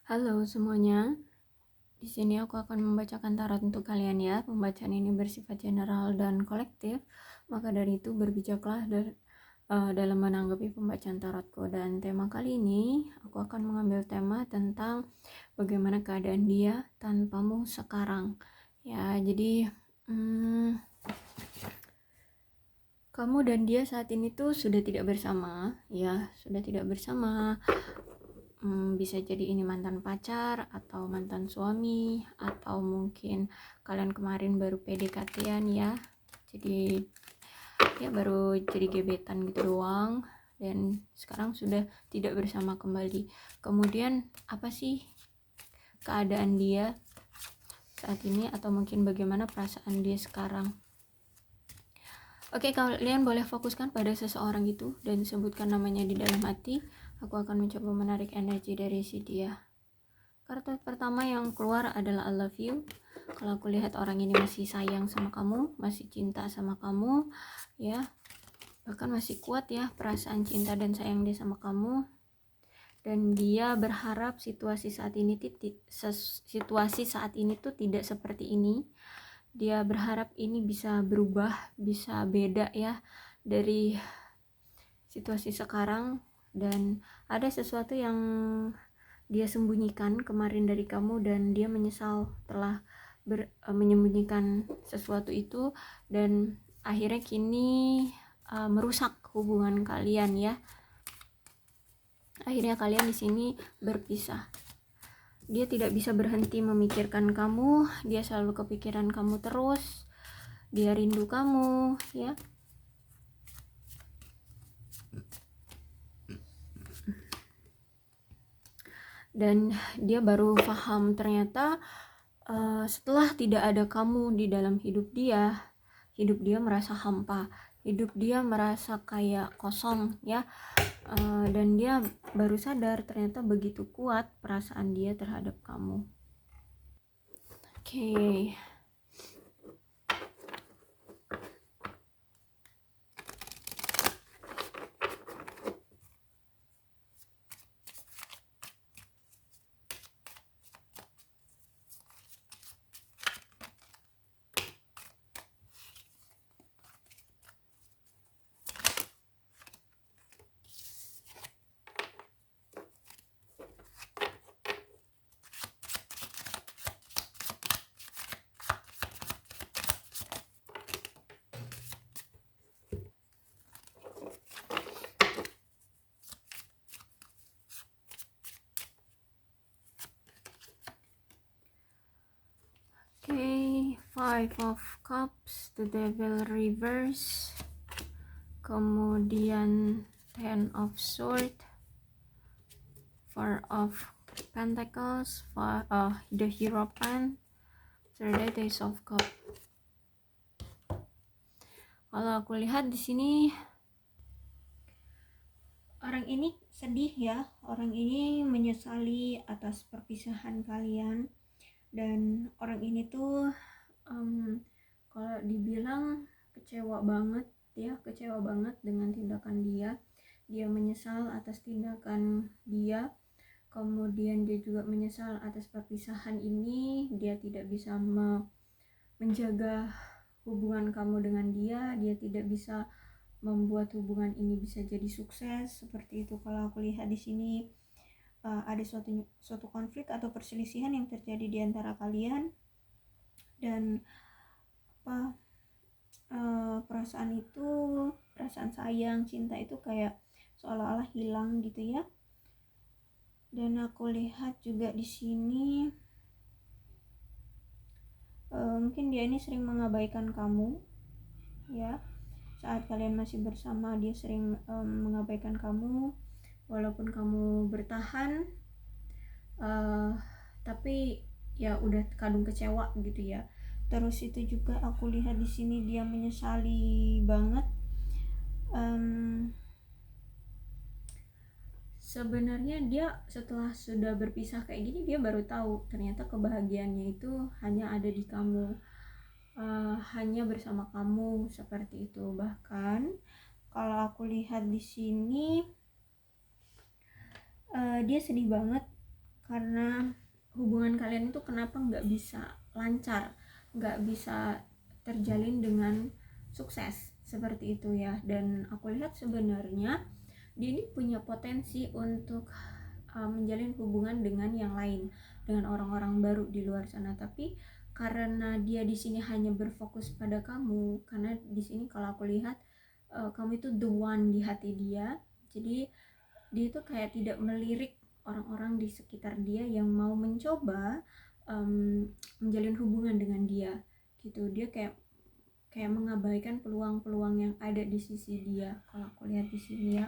Halo semuanya, di sini aku akan membacakan tarot untuk kalian ya. Pembacaan ini bersifat general dan kolektif, maka dari itu berbijaklah dalam menanggapi pembacaan tarotku. Dan tema kali ini aku akan mengambil tema tentang bagaimana keadaan dia tanpamu sekarang. Ya, jadi kamu dan dia saat ini tuh sudah tidak bersama, ya, sudah tidak bersama. Bisa jadi ini mantan pacar atau mantan suami, atau mungkin kalian kemarin baru PDKT-an ya, jadi ya baru jadi gebetan gitu doang dan sekarang sudah tidak bersama kembali. Kemudian apa sih keadaan dia saat ini, atau mungkin bagaimana perasaan dia sekarang? Oke, kalian boleh fokuskan pada seseorang itu dan sebutkan namanya di dalam hati. Aku akan mencoba menarik energi dari si dia. Kartu pertama yang keluar adalah I love you. Kalau aku lihat orang ini masih sayang sama kamu, masih cinta sama kamu, ya, bahkan masih kuat ya perasaan cinta dan sayang dia sama kamu. Dan dia berharap situasi saat ini tuh tidak seperti ini. Dia berharap ini bisa berubah, bisa beda ya dari situasi sekarang. Dan ada sesuatu yang dia sembunyikan kemarin dari kamu, dan dia menyesal telah menyembunyikan sesuatu itu, dan akhirnya kini merusak hubungan kalian ya. Akhirnya kalian di sini berpisah. Dia tidak bisa berhenti memikirkan kamu, dia selalu kepikiran kamu terus, dia rindu kamu ya. Dan dia baru paham ternyata setelah tidak ada kamu di dalam hidup dia merasa hampa, hidup dia merasa kayak kosong ya. Dan dia baru sadar ternyata begitu kuat perasaan dia terhadap kamu. Oke. Okay, Five of Cups, the Devil reverse, kemudian Ten of Swords, Four of Pentacles, the Hierophant, third Ace of Cups. Kalau aku lihat di sini orang ini sedih ya, orang ini menyesali atas perpisahan kalian, dan orang ini tuh kalau dibilang kecewa banget dengan tindakan dia. Dia menyesal atas tindakan dia, kemudian dia juga menyesal atas perpisahan ini. Dia tidak bisa menjaga hubungan kamu dengan dia tidak bisa membuat hubungan ini bisa jadi sukses seperti itu. Kalau aku lihat di sini ada suatu konflik atau perselisihan yang terjadi di antara kalian, dan perasaan sayang, cinta itu kayak seolah-olah hilang gitu ya. Dan aku lihat juga di sini mungkin dia ini sering mengabaikan kamu ya. Saat kalian masih bersama, dia sering mengabaikan kamu walaupun kamu bertahan, tapi ya udah kadung kecewa gitu ya. Terus itu juga aku lihat di sini dia menyesali banget. Sebenarnya dia setelah sudah berpisah kayak gini, dia baru tahu ternyata kebahagiaannya itu hanya ada di kamu, hanya bersama kamu seperti itu. Bahkan kalau aku lihat di sini dia sedih banget karena hubungan kalian itu kenapa nggak bisa lancar, nggak bisa terjalin dengan sukses seperti itu ya. Dan aku lihat sebenarnya dia ini punya potensi untuk menjalin hubungan dengan yang lain, dengan orang-orang baru di luar sana. Tapi karena dia di sini hanya berfokus pada kamu, karena di sini kalau aku lihat kamu itu the one di hati dia. Jadi dia itu kayak tidak melirik orang-orang di sekitar dia yang mau mencoba menjalin hubungan dengan dia gitu. Dia kayak mengabaikan peluang-peluang yang ada di sisi dia kalau aku lihat di sini ya.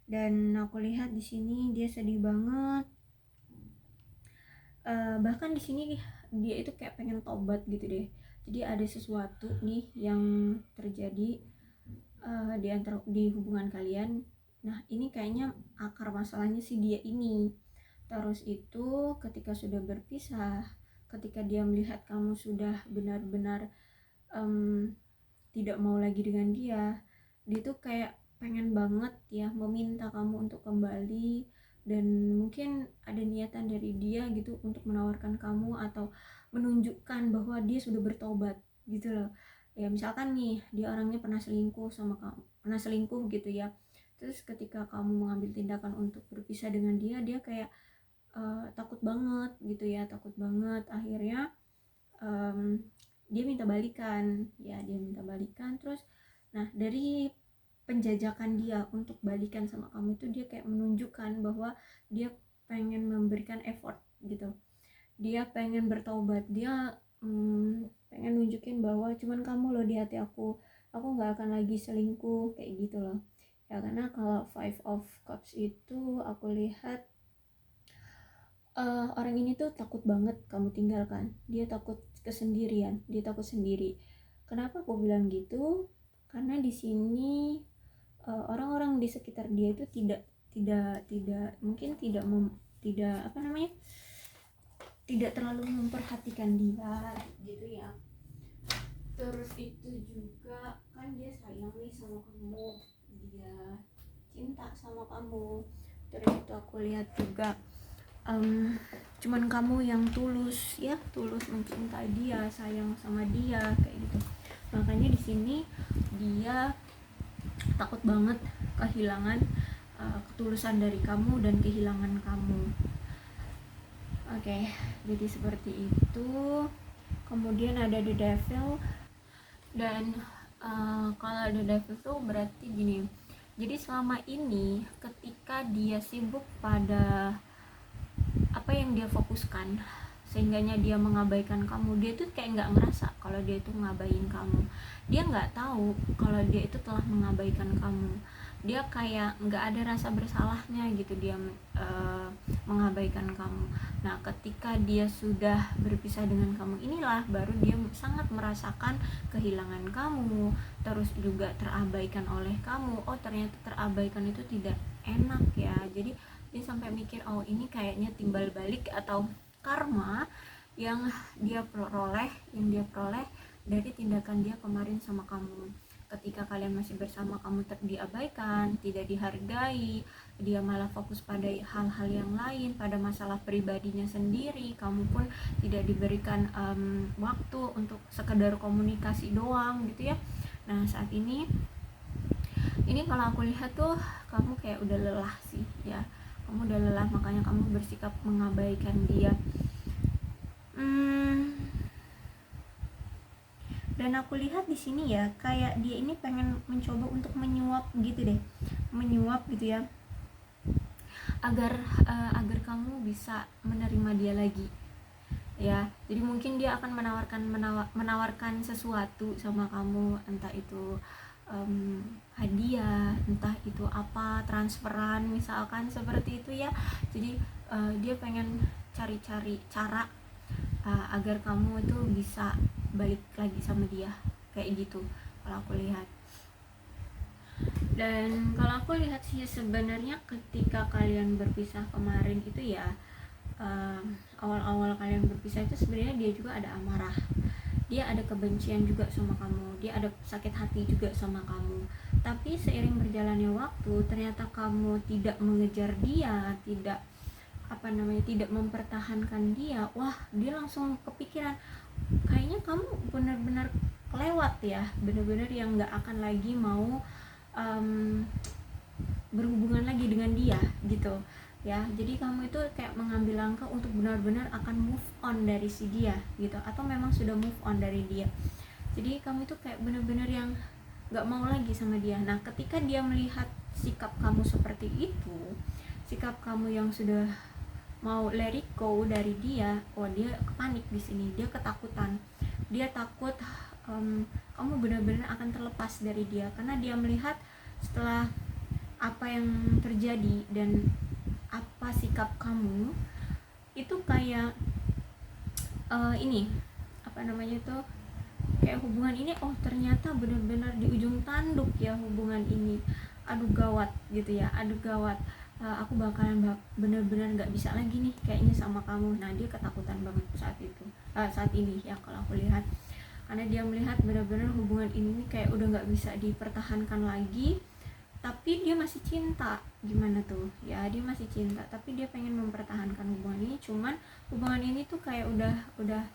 Dan aku lihat di sini dia sedih banget. Bahkan di sini dia itu kayak pengen tobat gitu deh. Jadi ada sesuatu nih yang terjadi di hubungan kalian. Nah ini kayaknya akar masalahnya sih dia ini. Terus itu ketika sudah berpisah, ketika dia melihat kamu sudah benar-benar tidak mau lagi dengan dia tuh kayak pengen banget ya meminta kamu untuk kembali. Dan mungkin ada niatan dari dia gitu untuk menawarkan kamu atau menunjukkan bahwa dia sudah bertobat gitu loh ya. Misalkan nih dia orangnya pernah selingkuh sama kamu, pernah selingkuh gitu ya, terus ketika kamu mengambil tindakan untuk berpisah dengan dia, dia kayak takut banget gitu ya, takut banget. Akhirnya dia minta balikan ya, dia minta balikan. Terus nah dari penjajakan dia untuk balikan sama kamu itu dia kayak menunjukkan bahwa dia pengen memberikan effort gitu, dia pengen bertobat, dia pengen nunjukin bahwa cuman kamu loh di hati aku nggak akan lagi selingkuh kayak gitu loh ya. Karena kalau Five of Cups itu aku lihat orang ini tuh takut banget kamu tinggalkan, dia takut kesendirian, dia takut sendiri. Kenapa aku bilang gitu? Karena di sini orang-orang di sekitar dia itu tidak mungkin tidak apa namanya, tidak terlalu memperhatikan dia gitu ya. Terus itu juga kan dia sayang nih sama kamu, dia cinta sama kamu. Terus itu aku lihat juga cuman kamu yang tulus ya, tulus mencintai dia, sayang sama dia kayak gitu. Makanya di sini dia takut banget kehilangan ketulusan dari kamu dan kehilangan kamu. Oke, jadi seperti itu. Kemudian ada the devil. Dan kalau the devil tuh berarti gini, jadi selama ini ketika dia sibuk pada apa yang dia fokuskan, sehingganya dia mengabaikan kamu, dia tuh kayak nggak ngerasa kalau dia itu ngabain kamu. Dia nggak tahu kalau dia itu telah mengabaikan kamu. Dia kayak nggak ada rasa bersalahnya gitu dia mengabaikan kamu. Nah ketika dia sudah berpisah dengan kamu, inilah baru dia sangat merasakan kehilangan kamu, terus juga terabaikan oleh kamu. Oh ternyata terabaikan itu tidak enak ya. Jadi dia sampai mikir, oh ini kayaknya timbal balik atau karma yang dia peroleh dari tindakan dia kemarin sama kamu. Ketika kalian masih bersama, kamu diabaikan, tidak dihargai, dia malah fokus pada hal-hal yang lain, pada masalah pribadinya sendiri. Kamu pun tidak diberikan waktu untuk sekedar komunikasi doang gitu ya. Nah saat ini kalau aku lihat tuh kamu kayak udah lelah sih ya, kamu udah lelah, makanya kamu bersikap mengabaikan dia. Dan aku lihat di sini ya, kayak dia ini pengen mencoba untuk menyuap gitu deh, menyuap gitu ya, agar kamu bisa menerima dia lagi ya. Jadi mungkin dia akan menawarkan sesuatu sama kamu, entah itu hadiah, entah itu apa, transferan misalkan seperti itu ya. Jadi dia pengen cari-cari cara agar kamu itu bisa balik lagi sama dia kayak gitu kalau aku lihat. Dan kalau aku lihat sih sebenarnya ketika kalian berpisah kemarin itu ya, awal-awal kalian berpisah itu sebenarnya dia juga ada amarah, dia ada kebencian juga sama kamu, dia ada sakit hati juga sama kamu. Tapi seiring berjalannya waktu ternyata kamu tidak mengejar dia, tidak tidak mempertahankan dia, wah dia langsung kepikiran kayaknya kamu benar-benar kelewat ya, benar-benar yang nggak akan lagi mau berhubungan lagi dengan dia gitu ya. Jadi kamu itu kayak mengambil langkah untuk benar-benar akan move on dari si dia gitu, atau memang sudah move on dari dia. Jadi kamu itu kayak benar-benar yang nggak mau lagi sama dia. Nah ketika dia melihat sikap kamu seperti itu, sikap kamu yang sudah mau let it go dari dia, oh dia panik di sini, dia ketakutan, dia takut kamu benar-benar akan terlepas dari dia, karena dia melihat setelah apa yang terjadi dan apa sikap kamu itu kayak ini tuh kayak hubungan ini, oh ternyata benar-benar di ujung tanduk ya hubungan ini, aduh gawat gitu ya, aduh gawat, aku bakalan benar-benar nggak bisa lagi nih kayaknya sama kamu. Nah dia ketakutan banget saat ini ya kalau aku lihat, karena dia melihat benar-benar hubungan ini nih kayak udah nggak bisa dipertahankan lagi, tapi dia masih cinta. Gimana tuh ya, dia masih cinta tapi dia pengen mempertahankan hubungan ini, cuman hubungan ini tuh kayak udah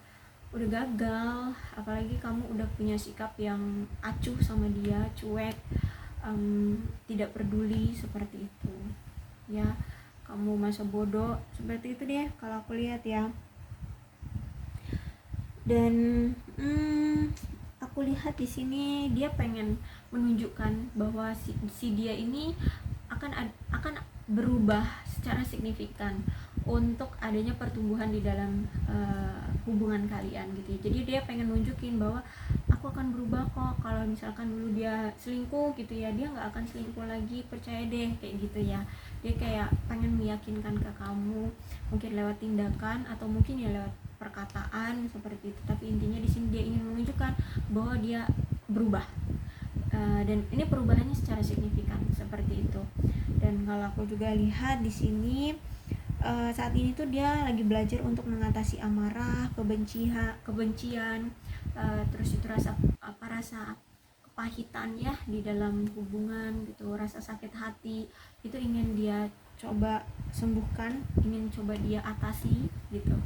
gagal, apalagi kamu udah punya sikap yang acuh sama dia, cuek, tidak peduli seperti itu ya, kamu masa bodoh seperti itu deh kalau aku lihat ya. Dan aku lihat di sini dia pengen menunjukkan bahwa si dia ini akan berubah secara signifikan untuk adanya pertumbuhan di dalam hubungan kalian gitu ya. Jadi dia pengen nunjukin bahwa aku akan berubah kok, kalau misalkan dulu dia selingkuh gitu ya, dia nggak akan selingkuh lagi, percaya deh, kayak gitu ya. Dia kayak pengen meyakinkan ke kamu, mungkin lewat tindakan atau mungkin ya lewat perkataan seperti itu, tapi intinya di sini dia ingin menunjukkan bahwa dia berubah. Dan ini perubahannya secara signifikan seperti itu. Dan kalau aku juga lihat di sini saat ini tuh dia lagi belajar untuk mengatasi amarah, kebencian, terus itu rasa kepahitan ya di dalam hubungan gitu, rasa sakit hati itu ingin dia coba sembuhkan, ingin coba dia atasi gitu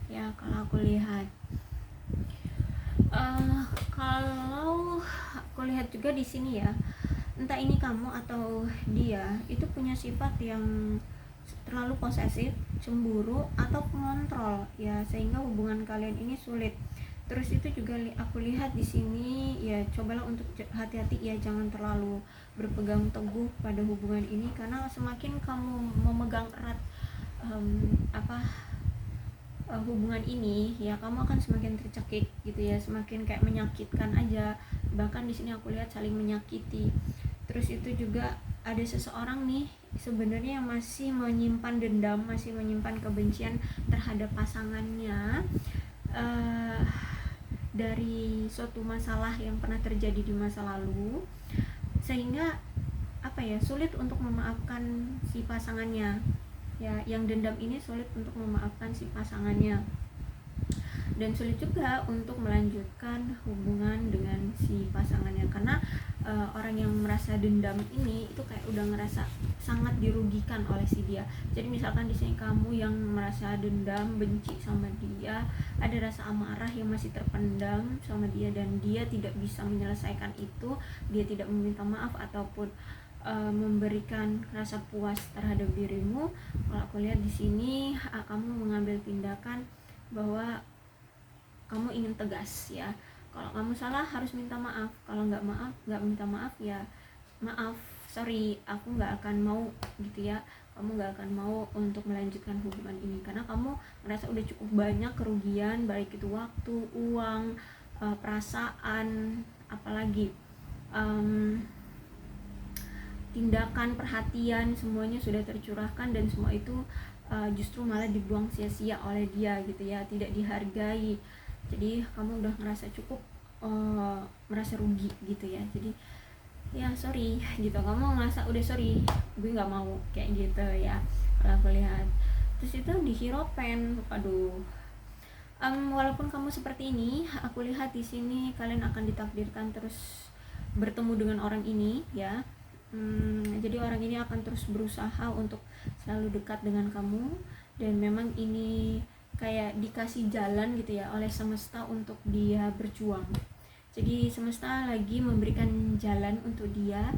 ya kalau aku lihat. Kalau aku lihat juga di sini ya, entah ini kamu atau dia itu punya sifat yang terlalu posesif, cemburu atau pengontrol ya, sehingga hubungan kalian ini sulit. Terus itu juga aku lihat di sini ya, cobalah untuk hati-hati ya, jangan terlalu berpegang teguh pada hubungan ini, karena semakin kamu memegang erat hubungan ini ya, kamu akan semakin tercekik gitu ya, semakin kayak menyakitkan aja, bahkan di sini aku lihat saling menyakiti. Terus itu juga ada seseorang nih sebenarnya yang masih menyimpan dendam, masih menyimpan kebencian terhadap pasangannya dari suatu masalah yang pernah terjadi di masa lalu, sehingga sulit untuk memaafkan si pasangannya ya, yang dendam ini sulit untuk memaafkan si pasangannya, dan sulit juga untuk melanjutkan hubungan dengan si pasangannya, karena orang yang merasa dendam ini itu kayak udah ngerasa sangat dirugikan oleh si dia. Jadi misalkan di sini kamu yang merasa dendam, benci sama dia, ada rasa amarah yang masih terpendam sama dia, dan dia tidak bisa menyelesaikan itu, dia tidak meminta maaf ataupun memberikan rasa puas terhadap dirimu. Kalau aku lihat di sini kamu mengambil tindakan bahwa kamu ingin tegas ya, kalau kamu salah harus minta maaf, kalau nggak minta maaf ya maaf, sorry, aku nggak akan mau gitu ya, kamu nggak akan mau untuk melanjutkan hubungan ini, karena kamu merasa udah cukup banyak kerugian, baik itu waktu, uang, perasaan, apalagi tindakan, perhatian, semuanya sudah tercurahkan, dan semua itu justru malah dibuang sia-sia oleh dia gitu ya, tidak dihargai. Jadi kamu udah ngerasa cukup merasa rugi gitu ya, jadi ya sorry gitu, kamu ngerasa udah sorry, gue nggak mau kayak gitu ya kalau aku lihat. Terus itu di Hierophant, aduh, walaupun kamu seperti ini, aku lihat di sini kalian akan ditakdirkan terus bertemu dengan orang ini ya. Jadi orang ini akan terus berusaha untuk selalu dekat dengan kamu, dan memang ini kayak dikasih jalan gitu ya oleh semesta untuk dia berjuang. Jadi semesta lagi memberikan jalan untuk dia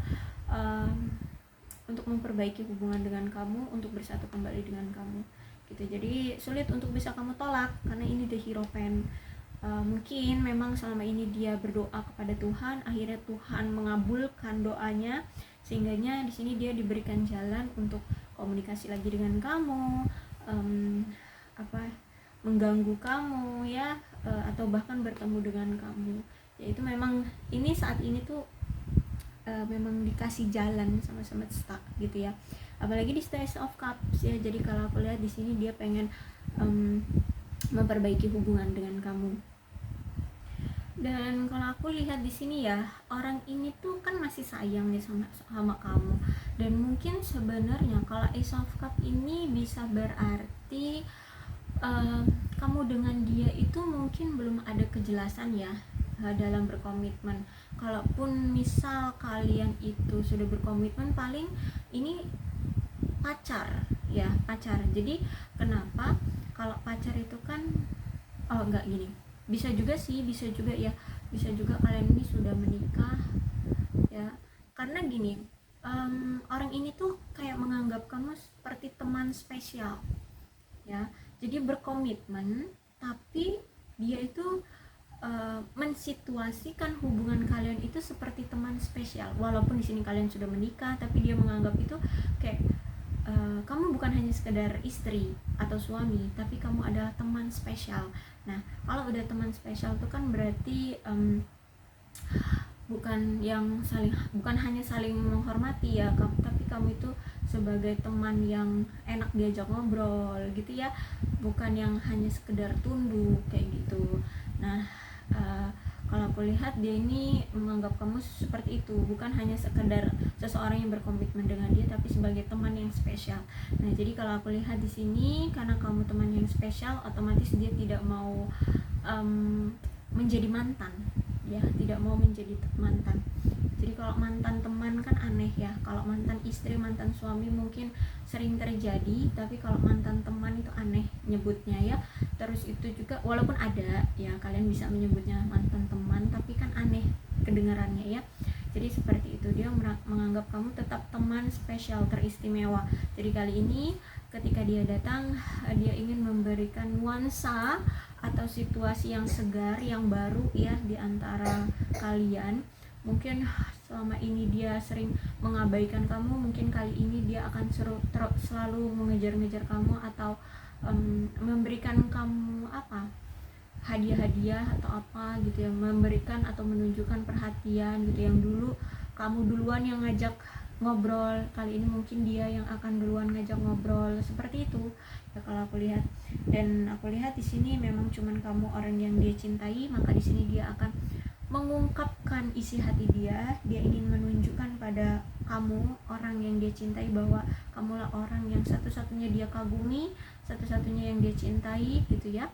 untuk memperbaiki hubungan dengan kamu, untuk bersatu kembali dengan kamu gitu. Jadi sulit untuk bisa kamu tolak karena ini the Hierophant. Mungkin memang selama ini dia berdoa kepada Tuhan, akhirnya Tuhan mengabulkan doanya, sehingganya di sini dia diberikan jalan untuk komunikasi lagi dengan kamu, mengganggu kamu ya, atau bahkan bertemu dengan kamu. Yaitu memang ini saat ini tuh memang dikasih jalan sama semesta gitu ya. Apalagi di Stage of Cups ya. Jadi kalau aku lihat di sini dia pengen memperbaiki hubungan dengan kamu. Dan kalau aku lihat di sini ya, orang ini tuh kan masih sayang nih sama kamu. Dan mungkin sebenarnya kalau Ace of Cup ini bisa berarti kamu dengan dia itu mungkin belum ada kejelasan ya dalam berkomitmen. Kalaupun misal kalian itu sudah berkomitmen, paling ini pacar ya, pacar. Jadi kenapa kalau pacar itu kan enggak gini, bisa juga ya, bisa juga kalian ini sudah menikah ya. Karena gini, orang ini tuh kayak menganggap kamu seperti teman spesial ya. Jadi berkomitmen tapi dia itu mensituasikan hubungan kalian itu seperti teman spesial. Walaupun di sini kalian sudah menikah, tapi dia menganggap itu kayak kamu bukan hanya sekedar istri atau suami, tapi kamu adalah teman spesial. Nah, kalau udah teman spesial itu kan berarti bukan hanya saling menghormati ya, tapi kamu itu sebagai teman yang enak diajak ngobrol gitu ya, bukan yang hanya sekedar tunduk kayak gitu. Nah, kalau aku lihat dia ini menganggap kamu seperti itu, bukan hanya sekedar seseorang yang berkomitmen dengan dia, tapi sebagai teman yang spesial. Nah, jadi kalau aku lihat di sini, karena kamu teman yang spesial, otomatis dia tidak mau menjadi mantan ya, tidak mau menjadi mantan. Jadi kalau mantan teman kan aneh ya, kalau mantan istri, mantan suami mungkin sering terjadi, tapi kalau mantan teman itu aneh nyebutnya ya. Terus itu juga walaupun ada ya, kalian bisa menyebutnya mantan teman, tapi kan aneh kedengarannya ya. Jadi seperti itu, dia menganggap kamu tetap teman spesial teristimewa. Jadi kali ini ketika dia datang, dia ingin memberikan nuansa atau situasi yang segar, yang baru ya di antara kalian. Mungkin selama ini dia sering mengabaikan kamu, mungkin kali ini dia akan selalu mengejar-ngejar kamu, atau memberikan kamu hadiah-hadiah atau apa gitu ya, memberikan atau menunjukkan perhatian gitu. Yang dulu kamu duluan yang ngajak ngobrol, kali ini mungkin dia yang akan duluan ngajak ngobrol, seperti itu ya kalau aku lihat. Dan aku lihat di sini memang cuman kamu orang yang dia cintai, maka di sini dia akan mengungkapkan isi hati dia. Dia ingin menunjukkan pada kamu orang yang dia cintai bahwa kamulah orang yang satu-satunya dia kagumi, satu-satunya yang dia cintai gitu ya,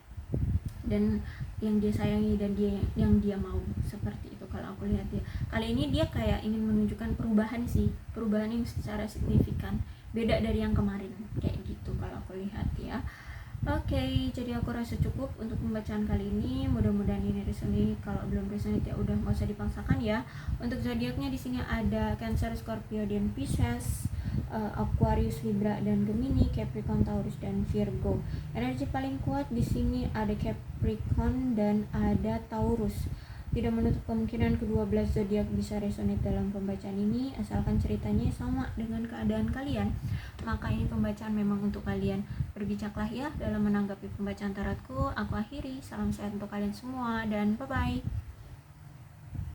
dan yang dia sayangi, dan yang dia mau, seperti itu kalau aku lihat ya. Kali ini dia kayak ingin menunjukkan perubahan yang secara signifikan, beda dari yang kemarin kayak gitu kalau aku lihat ya. Oke, jadi aku rasa cukup untuk pembacaan kali ini. Mudah-mudahan ini resonate. Kalau belum resonate ya udah nggak usah dipaksakan ya. Untuk zodiaknya di sini ada Cancer, Scorpio, dan Pisces, Aquarius, Libra, dan Gemini, Capricorn, Taurus, dan Virgo. Energi paling kuat di sini ada Capricorn dan ada Taurus. Tidak menutup kemungkinan kedua belas zodiak bisa resonate dalam pembacaan ini, asalkan ceritanya sama dengan keadaan kalian. Maka ini pembacaan memang untuk kalian. Berbijaklah ya dalam menanggapi pembacaan tarotku. Aku akhiri, salam sehat untuk kalian semua dan bye bye.